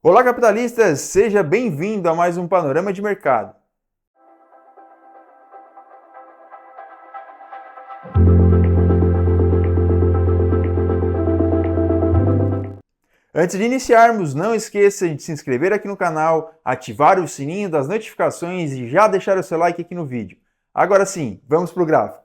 Olá, capitalistas! Seja bem-vindo a mais um Panorama de Mercado. Antes de iniciarmos, não esqueça de se inscrever aqui no canal, ativar o sininho das notificações e já deixar o seu like aqui no vídeo. Agora sim, vamos para o gráfico.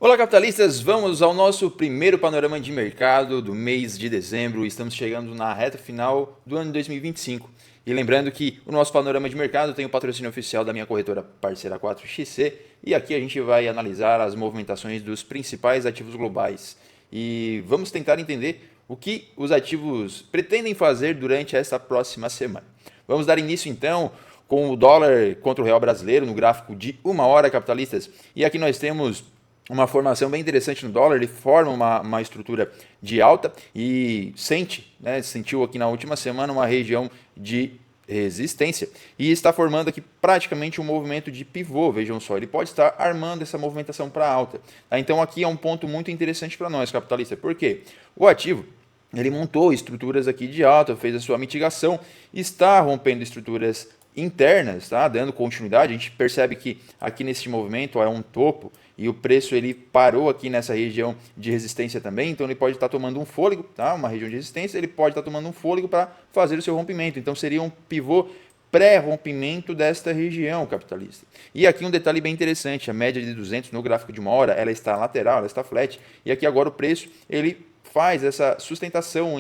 Olá, capitalistas! Vamos ao nosso primeiro panorama de mercado do mês de dezembro. Estamos chegando na reta final do ano 2025. E lembrando que o nosso panorama de mercado tem o patrocínio oficial da minha corretora parceira 4XC. E aqui a gente vai analisar as movimentações dos principais ativos globais. E vamos tentar entender o que os ativos pretendem fazer durante esta próxima semana. Vamos dar início então com o dólar contra o real brasileiro no gráfico de 1 hora, capitalistas. E aqui nós temos uma formação bem interessante no dólar, ele forma uma estrutura de alta e sentiu aqui na última semana uma região de resistência e está formando aqui praticamente um movimento de pivô, vejam só, ele pode estar armando essa movimentação para alta. Tá? Então aqui é um ponto muito interessante para nós, capitalistas, porque o ativo ele montou estruturas aqui de alta, fez a sua mitigação, está rompendo estruturas internas, tá? Dando continuidade. A gente percebe que aqui nesse movimento é um topo e o preço ele parou aqui nessa região de resistência também, então ele pode estar tomando um fôlego, tá? Uma região de resistência, ele pode estar tomando um fôlego para fazer o seu rompimento. Então seria um pivô pré-rompimento desta região, capitalista. E aqui um detalhe bem interessante, a média de 200 no gráfico de 1 hora, ela está lateral, ela está flat, e aqui agora o preço ele faz essa sustentação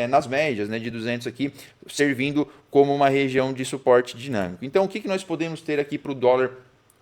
nas médias, né, de 200 aqui, servindo como uma região de suporte dinâmico. Então, o que nós podemos ter aqui para o dólar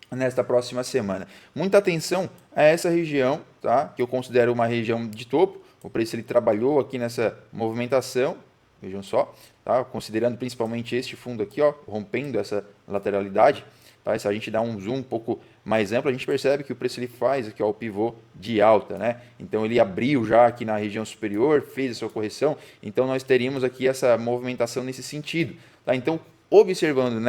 nesta próxima semana? Muita atenção a essa região, tá, que eu considero uma região de topo. O preço ele trabalhou aqui nessa movimentação, vejam só, tá, considerando principalmente este fundo aqui, ó, rompendo essa lateralidade. Tá? Se a gente dá um zoom um pouco mais amplo, a gente percebe que o preço ele faz aqui ó, o pivô de alta, né? Então ele abriu já aqui na região superior, fez a sua correção, então nós teríamos aqui essa movimentação nesse sentido. Tá? Então, observando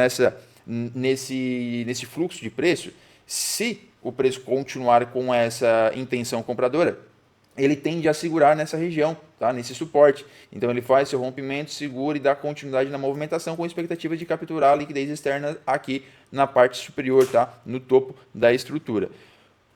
nesse fluxo de preço, se o preço continuar com essa intenção compradora, ele tende a segurar nessa região, tá? Nesse suporte. Então ele faz seu rompimento, segura e dá continuidade na movimentação com expectativa de capturar a liquidez externa aqui na parte superior, tá? No topo da estrutura.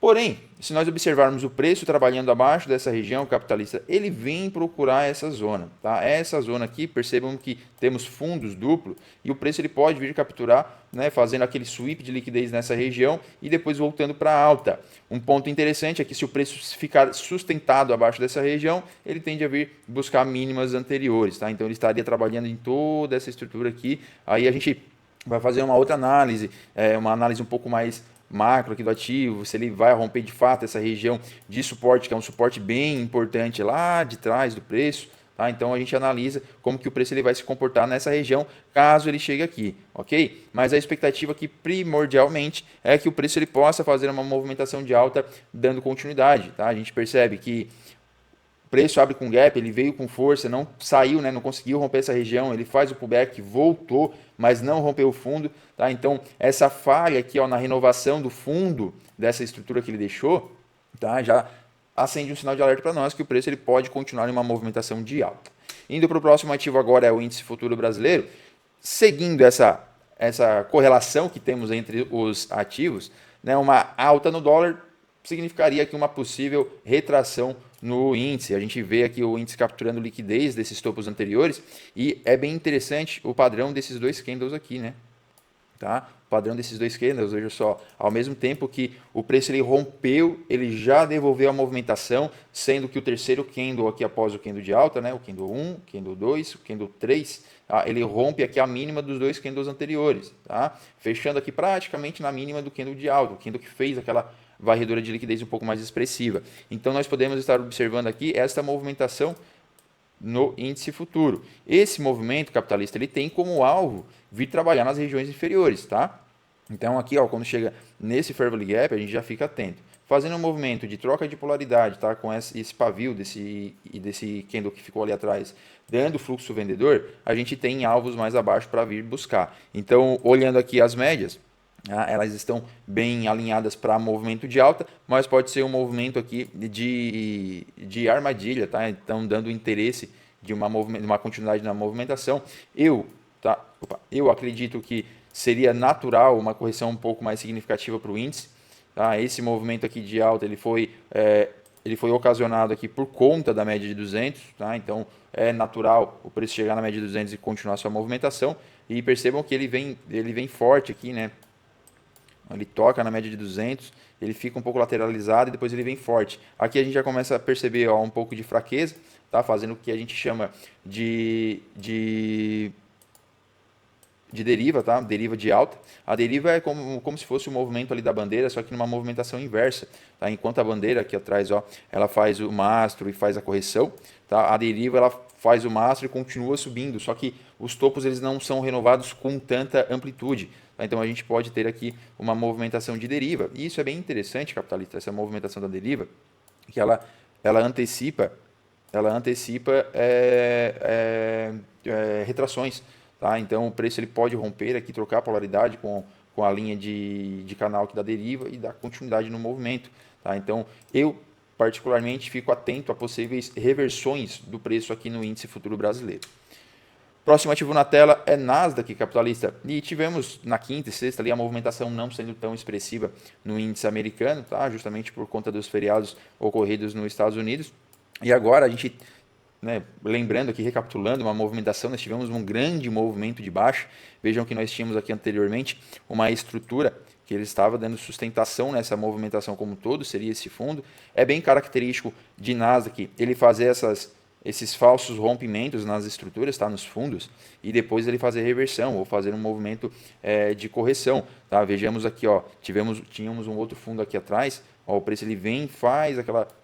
Porém, se nós observarmos o preço trabalhando abaixo dessa região capitalista, ele vem procurar essa zona. Tá? Essa zona aqui, percebam que temos fundos duplo e o preço ele pode vir capturar, né, fazendo aquele sweep de liquidez nessa região e depois voltando para alta. Um ponto interessante é que se o preço ficar sustentado abaixo dessa região, ele tende a vir buscar mínimas anteriores. Tá? Então ele estaria trabalhando em toda essa estrutura aqui. Aí a gente vai fazer uma outra análise, uma análise um pouco mais macro aqui do ativo, se ele vai romper de fato essa região de suporte, que é um suporte bem importante lá de trás do preço, tá? Então a gente analisa como que o preço ele vai se comportar nessa região caso ele chegue aqui, ok? Mas a expectativa aqui primordialmente é que o preço ele possa fazer uma movimentação de alta dando continuidade, tá? A gente percebe que o preço abre com gap, ele veio com força, não saiu, né, não conseguiu romper essa região, ele faz o pullback, voltou, mas não rompeu o fundo. Tá? Então, essa falha aqui ó, na renovação do fundo dessa estrutura que ele deixou, tá, já acende um sinal de alerta para nós que o preço ele pode continuar em uma movimentação de alta. Indo para o próximo ativo agora é o índice futuro brasileiro. Seguindo essa correlação que temos entre os ativos, né, uma alta no dólar significaria aqui uma possível retração no índice. A gente vê aqui o índice capturando liquidez desses topos anteriores e é bem interessante o padrão desses dois candles aqui, né? Tá? O padrão desses dois candles, veja só, ao mesmo tempo que o preço ele rompeu, ele já devolveu a movimentação, sendo que o terceiro candle aqui após o candle de alta, né, o candle 1, o candle 2, o candle 3, tá? Ele rompe aqui a mínima dos dois candles anteriores, tá? Fechando aqui praticamente na mínima do candle de alta, o candle que fez aquela varredura de liquidez um pouco mais expressiva. Então nós podemos estar observando aqui esta movimentação no índice futuro. Esse movimento capitalista ele tem como alvo vir trabalhar nas regiões inferiores, tá? Então aqui, ó, quando chega nesse Fair Value Gap, a gente já fica atento. Fazendo um movimento de troca de polaridade, tá? Com esse pavio desse candle que ficou ali atrás, dando fluxo vendedor, a gente tem alvos mais abaixo para vir buscar. Então, olhando aqui as médias, elas estão bem alinhadas para movimento de alta, mas pode ser um movimento aqui de armadilha, tá? Então dando interesse uma continuidade na movimentação. Eu acredito que seria natural uma correção um pouco mais significativa para o índice. Tá? Esse movimento aqui de alta ele foi ocasionado aqui por conta da média de 200, tá? Então é natural o preço chegar na média de 200 e continuar sua movimentação. E percebam que ele vem forte aqui, né? Ele toca na média de 200, ele fica um pouco lateralizado e depois ele vem forte. Aqui a gente já começa a perceber um pouco de fraqueza, tá? Fazendo o que a gente chama de deriva, tá? Deriva de alta. A deriva é como se fosse o movimento ali da bandeira, só que numa movimentação inversa, tá? Enquanto a bandeira aqui atrás, ela faz o mastro e faz a correção, tá? A deriva ela faz o mastro e continua subindo, só que os topos eles não são renovados com tanta amplitude. Tá? Então a gente pode ter aqui uma movimentação de deriva. E isso é bem interessante, capitalista, essa movimentação da deriva, que ela antecipa retrações. Tá? Então o preço ele pode romper aqui, trocar a polaridade com a linha de canal aqui da deriva e dar continuidade no movimento. Tá? Então eu particularmente fico atento a possíveis reversões do preço aqui no índice futuro brasileiro. Próximo ativo na tela é Nasdaq, capitalista. E tivemos na quinta e sexta ali a movimentação não sendo tão expressiva no índice americano, tá? Justamente por conta dos feriados ocorridos nos Estados Unidos. E agora a gente, né, lembrando aqui, recapitulando, uma movimentação, nós tivemos um grande movimento de baixa. Vejam que nós tínhamos aqui anteriormente uma estrutura que ele estava dando sustentação nessa movimentação como um todo, seria esse fundo. É bem característico de Nasdaq ele fazer esses falsos rompimentos nas estruturas, tá, nos fundos, e depois ele fazer reversão ou fazer um movimento de correção. Tá? Vejamos aqui, tínhamos um outro fundo aqui atrás, o preço ele vem, faz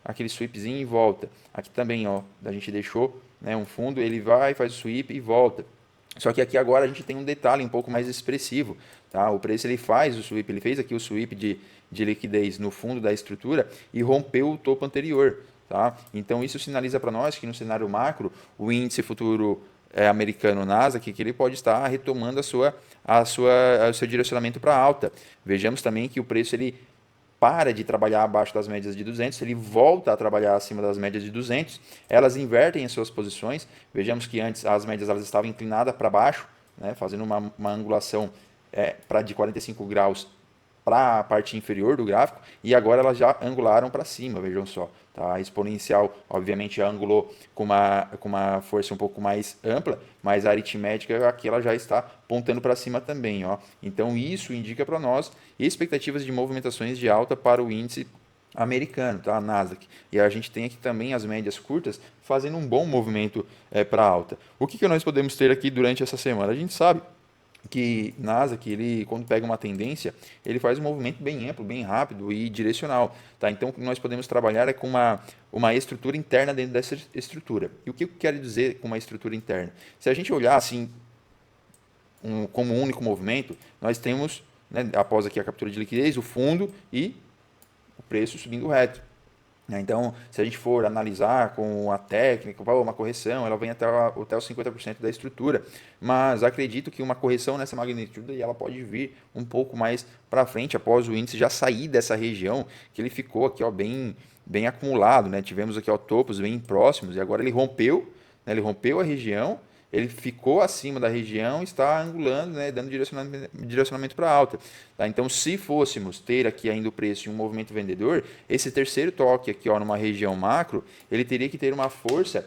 aquele sweepzinho e volta. Aqui também, a gente deixou, né, um fundo, ele vai, faz o sweep e volta. Só que aqui agora a gente tem um detalhe um pouco mais expressivo. Tá? O preço ele faz o sweep, ele fez aqui o sweep de liquidez no fundo da estrutura e rompeu o topo anterior. Tá? Então isso sinaliza para nós que no cenário macro, o índice futuro americano Nasdaq, que ele pode estar retomando o seu direcionamento para alta. Vejamos também que o preço ele para de trabalhar abaixo das médias de 200, ele volta a trabalhar acima das médias de 200, elas invertem as suas posições. Vejamos que antes as médias elas estavam inclinadas para baixo, né, fazendo uma angulação de 45 graus para a parte inferior do gráfico, e agora elas já angularam para cima, vejam só. Tá? A exponencial, obviamente, angulou com uma força um pouco mais ampla, mas a aritmética aqui ela já está apontando para cima também. Então isso indica para nós expectativas de movimentações de alta para o índice americano, tá? A Nasdaq. E a gente tem aqui também as médias curtas fazendo um bom movimento para alta. O que nós podemos ter aqui durante essa semana? A gente sabe que Nasdaq, ele, quando pega uma tendência, ele faz um movimento bem amplo, bem rápido e direcional. Tá? Então, o que nós podemos trabalhar é com uma estrutura interna dentro dessa estrutura. E o que eu quero dizer com uma estrutura interna? Se a gente olhar assim, como um único movimento, nós temos, né, após aqui a captura de liquidez, o fundo e o preço subindo reto. Então, se a gente for analisar com a técnica, uma correção, ela vem até os 50% da estrutura. Mas acredito que uma correção nessa magnitude ela pode vir um pouco mais para frente, após o índice já sair dessa região, que ele ficou aqui bem acumulado. Né? Tivemos aqui topos bem próximos e agora ele rompeu, né? Ele rompeu a região, ele ficou acima da região, está angulando, né, dando direcionamento para alta. Tá? Então, se fôssemos ter aqui ainda o preço em um movimento vendedor, esse terceiro toque aqui numa região macro, ele teria que ter uma força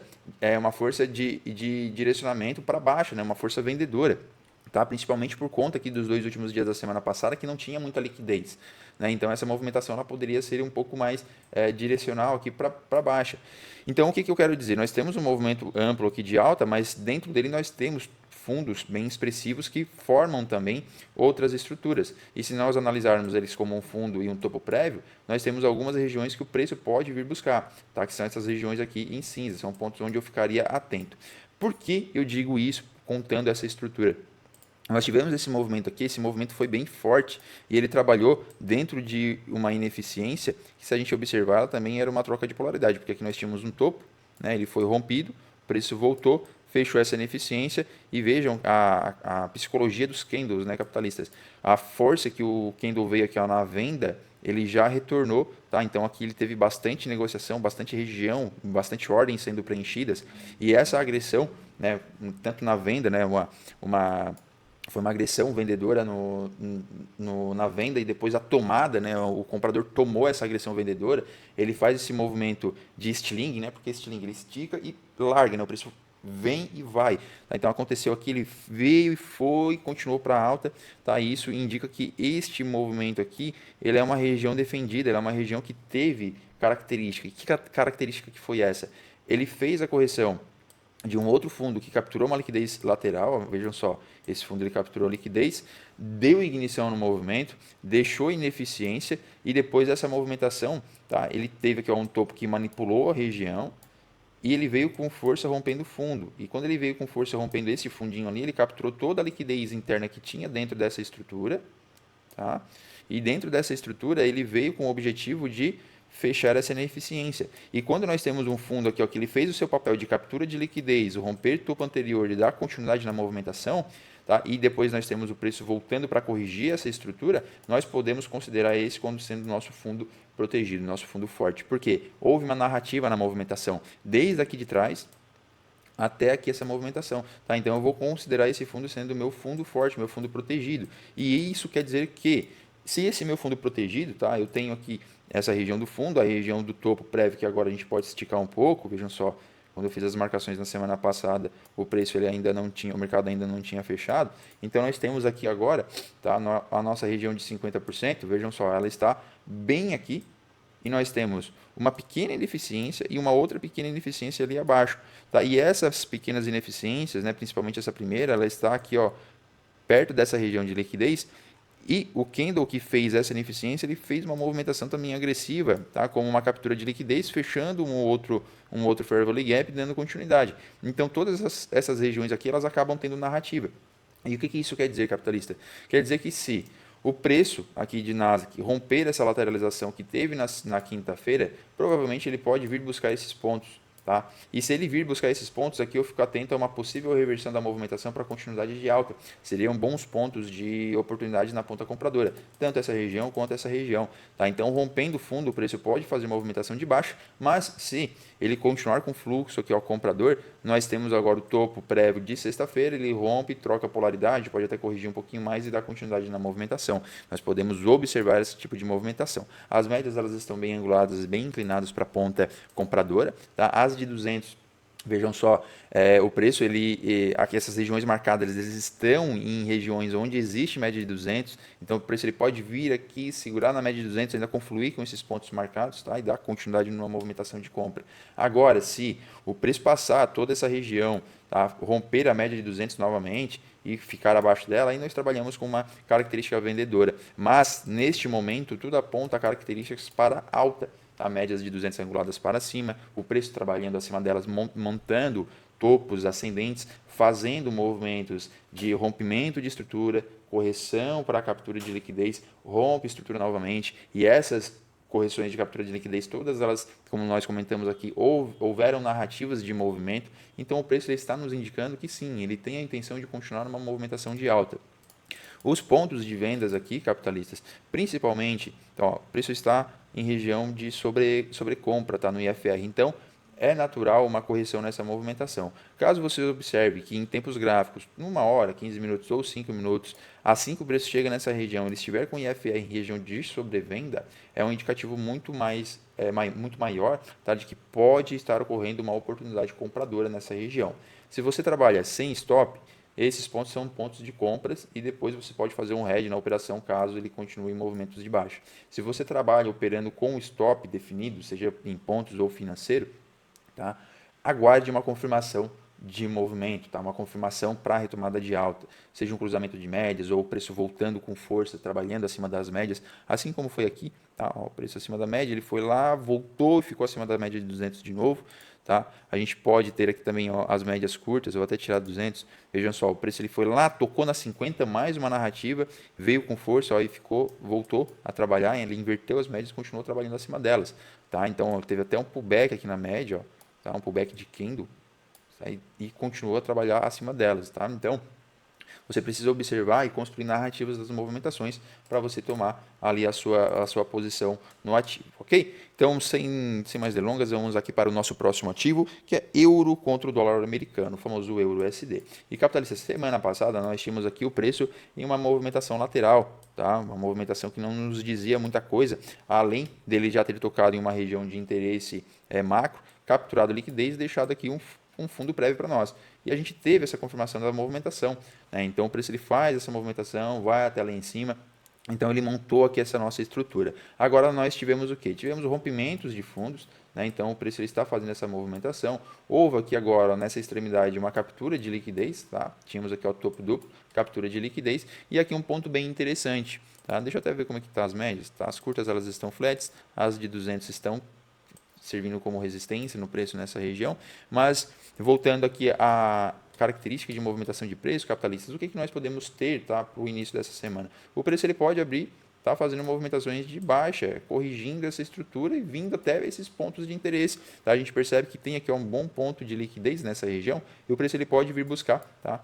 de direcionamento para baixo, né, uma força vendedora. Tá? Principalmente por conta aqui dos 2 últimos dias da semana passada, que não tinha muita liquidez. Né? Então, essa movimentação ela poderia ser um pouco mais direcional aqui para baixa. Então, o que eu quero dizer? Nós temos um movimento amplo aqui de alta, mas dentro dele nós temos fundos bem expressivos que formam também outras estruturas. E se nós analisarmos eles como um fundo e um topo prévio, nós temos algumas regiões que o preço pode vir buscar, tá? Que são essas regiões aqui em cinza, são pontos onde eu ficaria atento. Por que eu digo isso contando essa estrutura? Nós tivemos esse movimento aqui, esse movimento foi bem forte e ele trabalhou dentro de uma ineficiência que, se a gente observar, ela também era uma troca de polaridade, porque aqui nós tínhamos um topo, né, ele foi rompido, o preço voltou, fechou essa ineficiência e vejam a psicologia dos candles, né, capitalistas. A força que o candle veio aqui na venda, ele já retornou, tá? Então aqui ele teve bastante negociação, bastante região, bastante ordens sendo preenchidas, e essa agressão, né, tanto na venda, né, uma foi uma agressão vendedora na venda e depois a tomada, né, o comprador tomou essa agressão vendedora, ele faz esse movimento de estilingue, né, porque estilingue ele estica e larga, né, o preço vem e vai. Tá? Então aconteceu aqui, ele veio e foi, continuou para alta. Tá? E isso indica que este movimento aqui, ele é uma região defendida, ele é uma região que teve característica. E que característica que foi essa? Ele fez a correção de um outro fundo que capturou uma liquidez lateral, vejam só, esse fundo ele capturou liquidez, deu ignição no movimento, deixou ineficiência e depois dessa movimentação, tá, ele teve aqui um topo que manipulou a região, e ele veio com força rompendo o fundo. E quando ele veio com força rompendo esse fundinho ali, ele capturou toda a liquidez interna que tinha dentro dessa estrutura. Tá? E dentro dessa estrutura, ele veio com o objetivo de fechar essa ineficiência. E quando nós temos um fundo aqui ó, que ele fez o seu papel de captura de liquidez, o romper topo anterior e dar continuidade na movimentação, tá? E depois nós temos o preço voltando para corrigir essa estrutura, nós podemos considerar esse como sendo nosso fundo protegido, nosso fundo forte. Por quê? Houve uma narrativa na movimentação, desde aqui de trás até aqui essa movimentação. Tá? Então eu vou considerar esse fundo sendo o meu fundo forte, meu fundo protegido. E isso quer dizer que, se esse meu fundo protegido, tá? Eu tenho aqui essa região do fundo, a região do topo prévio, que agora a gente pode esticar um pouco, vejam só, quando eu fiz as marcações na semana passada, o preço ele ainda não tinha, o mercado ainda não tinha fechado. Então nós temos aqui agora, tá, a nossa região de 50%, vejam só, ela está bem aqui, e nós temos uma pequena ineficiência e uma outra pequena ineficiência ali abaixo. Tá? E essas pequenas ineficiências, né, principalmente essa primeira, ela está aqui ó, perto dessa região de liquidez, e o candle que fez essa ineficiência, ele fez uma movimentação também agressiva, tá? Como uma captura de liquidez, fechando um outro Fair Value Gap, dando continuidade. Então, todas essas regiões aqui, elas acabam tendo narrativa. E o que isso quer dizer, capitalista? Quer dizer que se o preço aqui de Nasdaq romper essa lateralização que teve na quinta-feira, provavelmente ele pode vir buscar esses pontos. Tá? E se ele vir buscar esses pontos aqui, eu fico atento a uma possível reversão da movimentação para continuidade de alta. Seriam bons pontos de oportunidade na ponta compradora, tanto essa região quanto essa região. Tá? Então, rompendo o fundo, o preço pode fazer movimentação de baixo, mas se ele continuar com fluxo aqui ao comprador, nós temos agora o topo prévio de sexta-feira, ele rompe, troca a polaridade, pode até corrigir um pouquinho mais e dar continuidade na movimentação. Nós podemos observar esse tipo de movimentação. As médias elas estão bem anguladas, bem inclinadas para a ponta compradora, tá? As de 200, vejam só, o preço, aqui essas regiões marcadas, eles estão em regiões onde existe média de 200, então o preço ele pode vir aqui, segurar na média de 200, ainda confluir com esses pontos marcados, tá? E dar continuidade numa movimentação de compra. Agora, se o preço passar toda essa região, tá? Romper a média de 200 novamente e ficar abaixo dela, aí nós trabalhamos com uma característica vendedora. Mas, neste momento, tudo aponta a características para alta, tá? Médias de 200 anguladas para cima, o preço trabalhando acima delas, montando topos ascendentes, fazendo movimentos de rompimento de estrutura, correção para a captura de liquidez, rompe estrutura novamente, e essas correções de captura de liquidez, todas elas, como nós comentamos aqui, houveram narrativas de movimento, então o preço ele está nos indicando que sim, ele tem a intenção de continuar numa movimentação de alta. Os pontos de vendas aqui, capitalistas, principalmente, então, ó, o preço está em região de sobrecompra, tá, no IFR. Então, é natural uma correção nessa movimentação. Caso você observe que em tempos gráficos, numa hora, 15 minutos ou 5 minutos, assim que o preço chega nessa região, ele estiver com IFR em região de sobrevenda, é um indicativo muito maior, tá, de que pode estar ocorrendo uma oportunidade compradora nessa região. Se você trabalha sem stop, esses pontos são pontos de compras e depois você pode fazer um hedge na operação caso ele continue em movimentos de baixa. Se você trabalha operando com stop definido, seja em pontos ou financeiro, tá? Aguarde uma confirmação de movimento, tá? Uma confirmação para a retomada de alta, seja um cruzamento de médias ou o preço voltando com força, trabalhando acima das médias, assim como foi aqui, tá? Ó, o preço acima da média, ele foi lá, voltou e ficou acima da média de 200 de novo, tá? A gente pode ter aqui também ó, as médias curtas, eu vou até tirar 200, vejam só, o preço ele foi lá, tocou na 50, mais uma narrativa, veio com força, ó, e voltou a trabalhar, ele inverteu as médias e continuou trabalhando acima delas, tá? Então teve até um pullback aqui na média, ó, tá? Um pullback de candle, tá? E continuou a trabalhar acima delas, tá? Então Você precisa observar e construir narrativas das movimentações para você tomar ali a sua posição no ativo, ok? Então, sem mais delongas, vamos aqui para o nosso próximo ativo, que é euro contra o dólar americano, o famoso euro USD. E capitalista, semana passada nós tínhamos aqui o preço em uma movimentação lateral, tá? Uma movimentação que não nos dizia muita coisa, além dele já ter tocado em uma região de interesse macro, capturado liquidez e deixado aqui um fundo prévio para nós. E a gente teve essa confirmação da movimentação, né? Então o preço ele faz essa movimentação, vai até lá em cima. Então ele montou aqui essa nossa estrutura. Agora nós tivemos o quê? Tivemos rompimentos de fundos, né? Então o preço ele está fazendo essa movimentação. Houve aqui agora nessa extremidade uma captura de liquidez, tá? Tínhamos aqui o topo duplo, captura de liquidez e aqui um ponto bem interessante, tá? Deixa eu até ver como é que tá as médias, tá? As curtas elas estão flats, as de 200 estão servindo como resistência no preço nessa região, mas voltando aqui à característica de movimentação de preço, capitalistas, o que nós podemos ter, tá, para o início dessa semana? O preço ele pode abrir, tá, fazendo movimentações de baixa, corrigindo essa estrutura e vindo até esses pontos de interesse. Tá? A gente percebe que tem aqui um bom ponto de liquidez nessa região e o preço ele pode vir buscar, tá,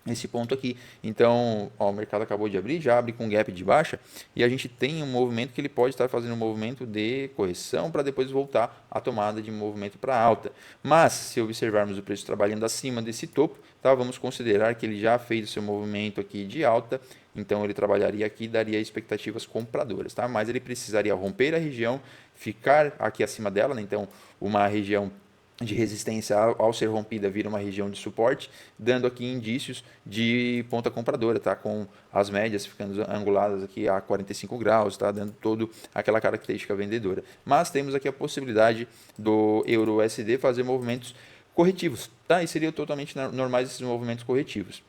esse ponto aqui. Então, ó, o mercado acabou de abrir, já abre com gap de baixa e a gente tem um movimento que ele pode estar fazendo um movimento de correção para depois voltar à tomada de movimento para alta. Mas, se observarmos o preço trabalhando acima desse topo, tá, vamos considerar que ele já fez o seu movimento aqui de alta, então ele trabalharia aqui e daria expectativas compradoras, tá? Mas ele precisaria romper a região, ficar aqui acima dela, né? Então uma região de resistência ao ser rompida vira uma região de suporte, dando aqui indícios de ponta compradora, tá? Com as médias ficando anguladas aqui a 45 graus, tá? Dando toda aquela característica vendedora. Mas temos aqui a possibilidade do euro USD fazer movimentos corretivos, tá? E seriam totalmente normais esses movimentos corretivos.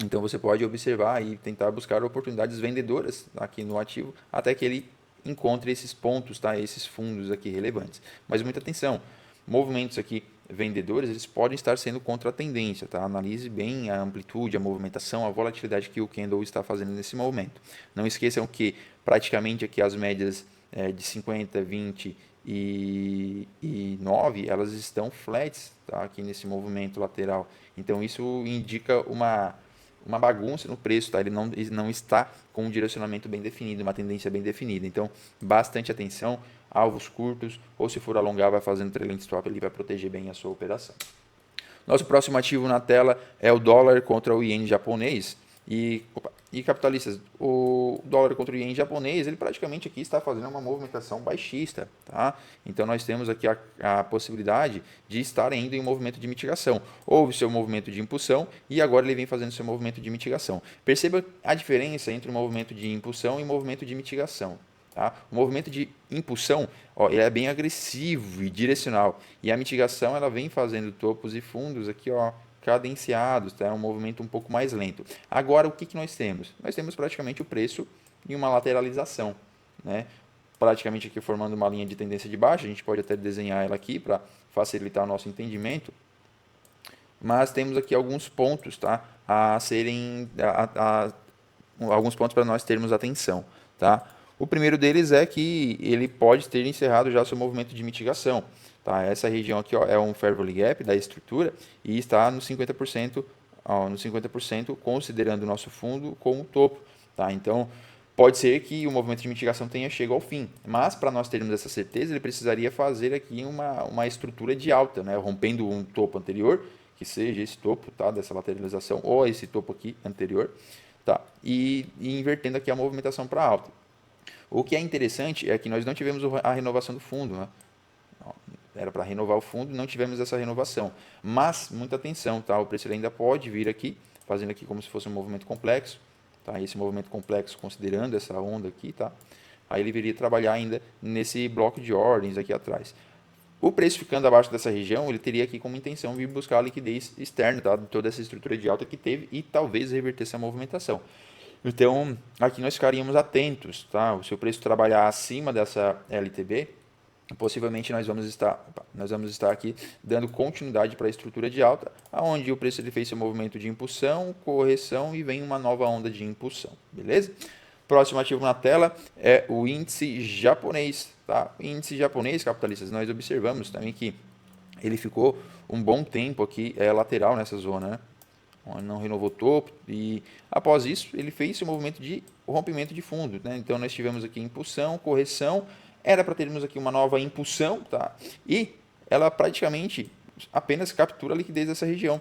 Então você pode observar e tentar buscar oportunidades vendedoras aqui no ativo até que ele encontre esses pontos, tá? Esses fundos aqui relevantes. Mas muita atenção, movimentos aqui vendedores, eles podem estar sendo contra a tendência, tá? Analise bem a amplitude, a movimentação, a volatilidade que o candle está fazendo nesse momento. Não esqueçam que praticamente aqui as médias de 50, 20 e 9, elas estão flats, tá? Aqui nesse movimento lateral. Então isso indica uma bagunça no preço, tá? Ele não está com um direcionamento bem definido, uma tendência bem definida. Então, bastante atenção, alvos curtos, ou se for alongar, vai fazendo trailing stop ali, vai proteger bem a sua operação. Nosso próximo ativo na tela é o dólar contra o iene japonês. E capitalistas, o dólar contra o iene japonês, ele praticamente aqui está fazendo uma movimentação baixista, tá? Então nós temos aqui a possibilidade de estar indo em um movimento de mitigação. Houve seu movimento de impulsão e agora ele vem fazendo seu movimento de mitigação. Perceba a diferença entre o movimento de impulsão e o movimento de mitigação. Tá? O movimento de impulsão, ó, ele é bem agressivo e direcional. E a mitigação ela vem fazendo topos e fundos aqui, ó, cadenciados, tá? É um movimento um pouco mais lento. Agora, o que nós temos? Nós temos praticamente o preço em uma lateralização, né? Praticamente aqui formando uma linha de tendência de baixa, a gente pode até desenhar ela aqui para facilitar o nosso entendimento, mas temos aqui alguns pontos, tá? Alguns pontos para nós termos atenção, tá? O primeiro deles é que ele pode ter encerrado já seu movimento de mitigação. Tá? Essa região aqui, ó, é um fair value gap da estrutura e está no 50%, ó, no 50% considerando o nosso fundo como topo. Tá? Então, pode ser que o movimento de mitigação tenha chegado ao fim, mas para nós termos essa certeza, ele precisaria fazer aqui uma estrutura de alta, né? Rompendo um topo anterior, que seja esse topo, tá? Dessa lateralização, ou esse topo aqui anterior, tá? E invertendo aqui a movimentação para alta. O que é interessante é que nós não tivemos a renovação do fundo, né? Era para renovar o fundo, não tivemos essa renovação. Mas, muita atenção, tá? O preço ainda pode vir aqui, fazendo aqui como se fosse um movimento complexo, tá? Esse movimento complexo, considerando essa onda aqui, tá? Aí ele viria trabalhar ainda nesse bloco de ordens aqui atrás. O preço ficando abaixo dessa região, ele teria aqui como intenção vir buscar a liquidez externa, tá? De toda essa estrutura de alta que teve e talvez reverter essa movimentação. Então, aqui nós ficaríamos atentos, tá? Se o preço trabalhar acima dessa LTB, possivelmente nós vamos estar aqui dando continuidade para a estrutura de alta, aonde o preço ele fez seu movimento de impulsão, correção e vem uma nova onda de impulsão, beleza? Próximo ativo na tela é o índice japonês, tá? O índice japonês, capitalistas, nós observamos também que ele ficou um bom tempo aqui lateral nessa zona, né? não renovou o topo, e após isso ele fez seu movimento de rompimento de fundo, né? Então nós tivemos aqui impulsão, correção, era para termos aqui uma nova impulsão, tá? E ela praticamente apenas captura a liquidez dessa região,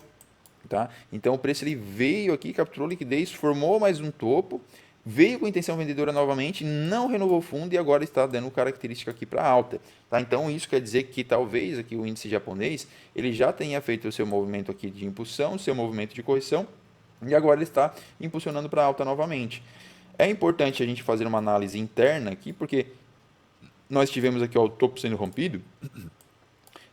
tá? Então o preço ele veio aqui, capturou liquidez, formou mais um topo, veio com intenção vendedora novamente, não renovou o fundo e agora está dando característica aqui para alta, tá? Então isso quer dizer que talvez aqui o índice japonês ele já tenha feito o seu movimento aqui de impulsão, seu movimento de correção e agora ele está impulsionando para alta novamente. É importante a gente fazer uma análise interna aqui, porque nós tivemos aqui ó, o topo sendo rompido,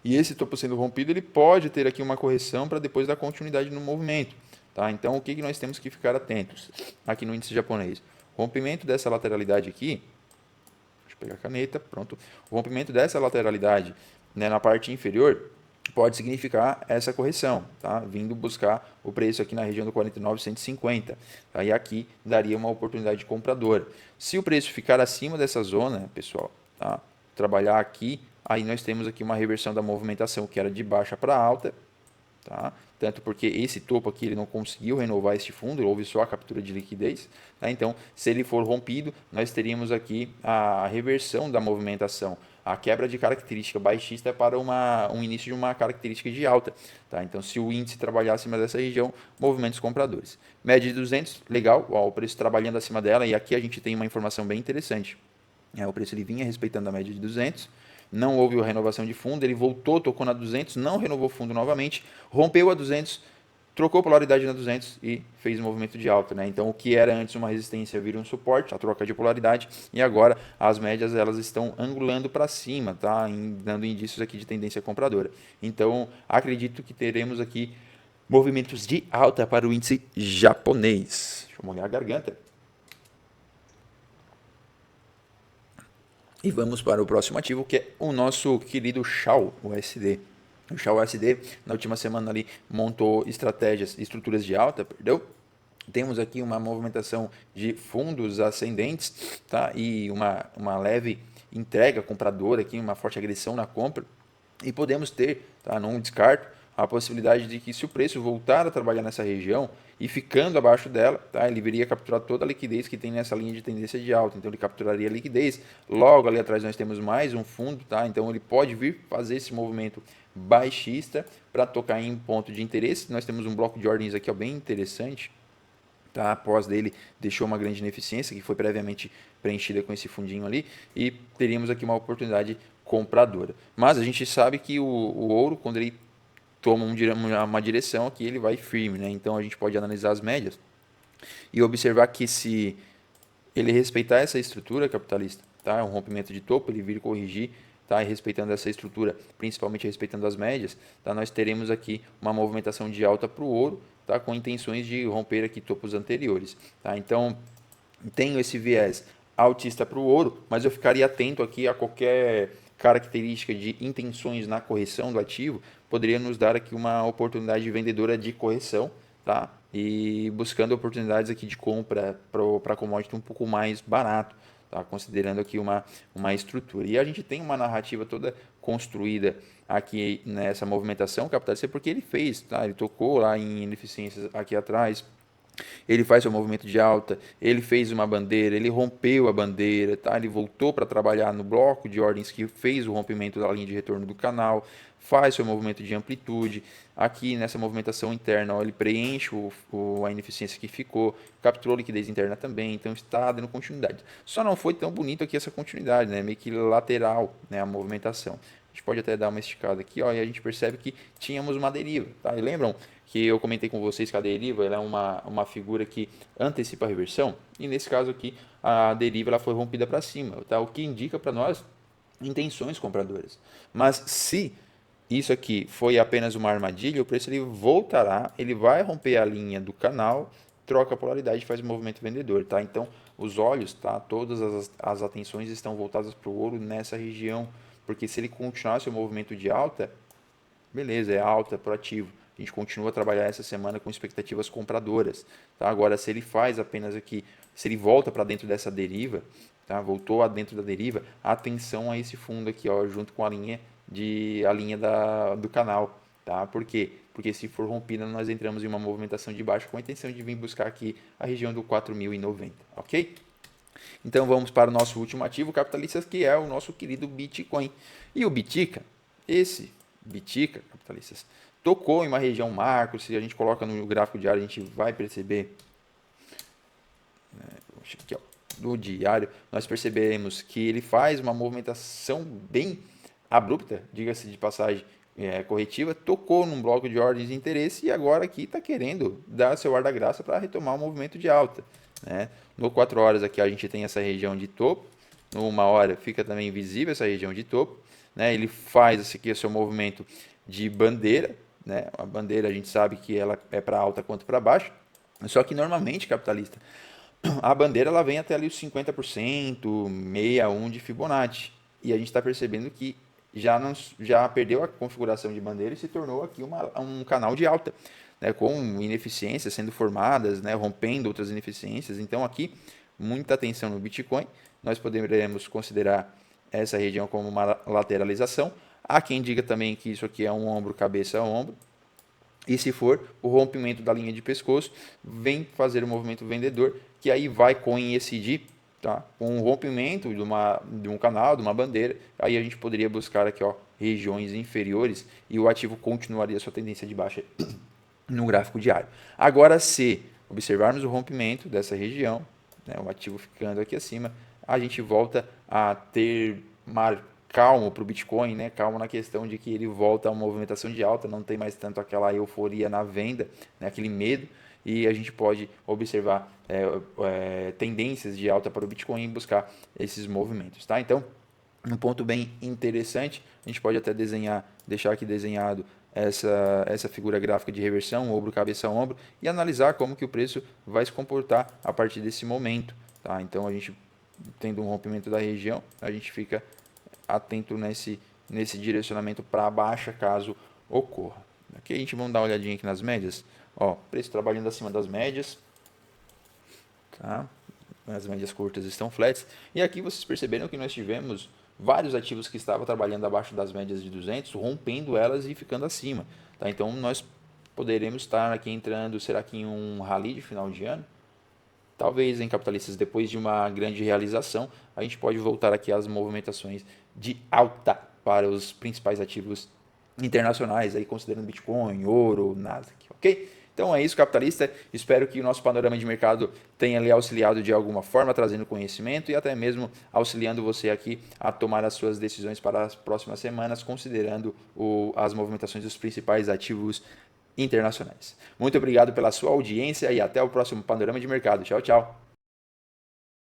e esse topo sendo rompido, ele pode ter aqui uma correção para depois dar continuidade no movimento. Tá? Então, o que nós temos que ficar atentos aqui no índice japonês? Rompimento dessa lateralidade aqui, deixa eu pegar a caneta, pronto. O rompimento dessa lateralidade, né, na parte inferior pode significar essa correção, tá? Vindo buscar o preço aqui na região do 49,150. Tá? E aqui daria uma oportunidade compradora. Se o preço ficar acima dessa zona, pessoal, tá? Trabalhar aqui, aí nós temos aqui uma reversão da movimentação que era de baixa para alta, tá? Tanto porque esse topo aqui ele não conseguiu renovar este fundo, houve só a captura de liquidez, tá? Então, se ele for rompido, nós teríamos aqui a reversão da movimentação, a quebra de característica baixista para um início de uma característica de alta, tá? Então, se o índice trabalhar acima dessa região, movimentos compradores. Média de 200, legal, ó, o preço trabalhando acima dela, e aqui a gente tem uma informação bem interessante. O preço ele vinha respeitando a média de 200, não houve a renovação de fundo, ele voltou, tocou na 200, não renovou fundo novamente, rompeu a 200, trocou polaridade na 200 e fez um movimento de alta, né? Então o que era antes uma resistência vira um suporte, a troca de polaridade, e agora as médias elas estão angulando para cima, tá? Dando indícios aqui de tendência compradora. Então acredito que teremos aqui movimentos de alta para o índice japonês. Deixa eu molhar a garganta. E vamos para o próximo ativo, que é o nosso querido Shao USD. O Shao USD, na última semana ali, montou estruturas de alta, perdão. Temos aqui uma movimentação de fundos ascendentes, tá? E uma leve entrega compradora aqui, uma forte agressão na compra. E podemos ter, tá? Não descarto, a possibilidade de que se o preço voltar a trabalhar nessa região e ficando abaixo dela, tá? Ele viria capturar toda a liquidez que tem nessa linha de tendência de alta. Então ele capturaria a liquidez. Logo ali atrás nós temos mais um fundo, tá? Então ele pode vir fazer esse movimento baixista para tocar em ponto de interesse. Nós temos um bloco de ordens aqui ó, bem interessante. Tá? Após dele deixou uma grande ineficiência que foi previamente preenchida com esse fundinho ali e teríamos aqui uma oportunidade compradora. Mas a gente sabe que o ouro, quando ele toma uma direção aqui, ele vai firme, né? Então a gente pode analisar as médias e observar que se ele respeitar essa estrutura capitalista, tá? Um rompimento de topo, ele vir corrigir, tá? E respeitando essa estrutura, principalmente respeitando as médias, tá? Nós teremos aqui uma movimentação de alta para o ouro, tá? Com intenções de romper aqui topos anteriores, tá? Então tenho esse viés altista para o ouro, mas eu ficaria atento aqui a qualquer característica de intenções na correção do ativo, poderia nos dar aqui uma oportunidade vendedora de correção, tá? E buscando oportunidades aqui de compra para commodity um pouco mais barato, tá? Considerando aqui uma estrutura. E a gente tem uma narrativa toda construída aqui nessa movimentação capitalista porque ele fez, tá? Ele tocou lá em ineficiências aqui atrás, ele faz seu movimento de alta, ele fez uma bandeira, ele rompeu a bandeira, tá? Ele voltou para trabalhar no bloco de ordens que fez o rompimento da linha de retorno do canal, faz seu movimento de amplitude. Aqui nessa movimentação interna, ó, ele preenche a ineficiência que ficou, capturou liquidez interna também, então está dando continuidade. Só não foi tão bonito aqui essa continuidade, né? Meio que lateral, né, a movimentação. A gente pode até dar uma esticada aqui, ó, e a gente percebe que tínhamos uma deriva, tá? E lembram que eu comentei com vocês que a deriva ela é uma figura que antecipa a reversão? E nesse caso aqui, a deriva ela foi rompida para cima, tá? O que indica para nós intenções compradoras. Mas se isso aqui foi apenas uma armadilha, o preço ele voltará, ele vai romper a linha do canal, troca a polaridade e faz o movimento vendedor, tá? Então, os olhos, tá? Todas as atenções estão voltadas para o ouro nessa região, porque se ele continuar seu movimento de alta, beleza, é alta, é proativo. A gente continua a trabalhar essa semana com expectativas compradoras, tá? Agora, se ele faz apenas aqui, se ele volta para dentro dessa deriva, tá? Voltou a dentro da deriva, atenção a esse fundo aqui, ó, junto com a linha do canal, Tá? Por quê? Porque se for rompida, nós entramos em uma movimentação de baixa com a intenção de vir buscar aqui a região do 4.090, ok? Então vamos para o nosso último ativo capitalista, que é o nosso querido Bitcoin. E o Bitica, esse Bitica, capitalistas, tocou em uma região macro. Se a gente coloca no gráfico diário, a gente vai perceber, aqui, ó, no diário, nós percebemos que ele faz uma movimentação bem abrupta, diga-se de passagem, corretiva, tocou num bloco de ordens de interesse e agora aqui está querendo dar seu ar da graça para retomar o movimento de alta. Né? No 4 horas aqui a gente tem essa região de topo, no 1 hora fica também visível essa região de topo, né? Ele faz esse aqui o seu movimento de bandeira, né? A bandeira a gente sabe que ela é para alta quanto para baixo, só que normalmente, capitalista, a bandeira ela vem até ali os 50%, 61 de Fibonacci. E a gente está percebendo que já perdeu a configuração de bandeira e se tornou aqui um canal de alta, né, com ineficiências sendo formadas, né, rompendo outras ineficiências. Então aqui, muita atenção no Bitcoin. Nós poderemos considerar essa região como uma lateralização. Há quem diga também que isso aqui é um ombro, cabeça a ombro. E se for o rompimento da linha de pescoço, vem fazer o movimento vendedor, que aí vai coincidir, tá, com o rompimento de um canal, de uma bandeira. Aí a gente poderia buscar aqui, ó, regiões inferiores e o ativo continuaria sua tendência de baixa no gráfico diário. Agora, se observarmos o rompimento dessa região, né, o ativo ficando aqui acima, a gente volta a ter calmo para o Bitcoin, né? Calmo na questão de que ele volta a uma movimentação de alta, não tem mais tanto aquela euforia na venda, né? Aquele medo, e a gente pode observar tendências de alta para o Bitcoin e buscar esses movimentos, tá? Então, um ponto bem interessante, a gente pode até deixar aqui desenhado essa figura gráfica de reversão, ombro, cabeça, ombro, e analisar como que o preço vai se comportar a partir desse momento, tá? Então, a gente tendo um rompimento da região, a gente fica atento nesse direcionamento para baixa caso ocorra. Aqui a gente vamos dar uma olhadinha aqui nas médias. Ó, preço trabalhando acima das médias, tá? As médias curtas estão flats. E aqui vocês perceberam que nós tivemos vários ativos que estavam trabalhando abaixo das médias de 200, rompendo elas e ficando acima. Tá? Então nós poderemos estar aqui entrando, será que em um rally de final de ano? Talvez em capitalistas, depois de uma grande realização, a gente pode voltar aqui às movimentações de alta para os principais ativos internacionais, aí considerando Bitcoin, ouro, Nasdaq, ok? Então é isso, capitalista. Espero que o nosso panorama de mercado tenha lhe auxiliado de alguma forma, trazendo conhecimento e até mesmo auxiliando você aqui a tomar as suas decisões para as próximas semanas, considerando as movimentações dos principais ativos internacionais. Muito obrigado pela sua audiência e até o próximo panorama de mercado. Tchau, tchau.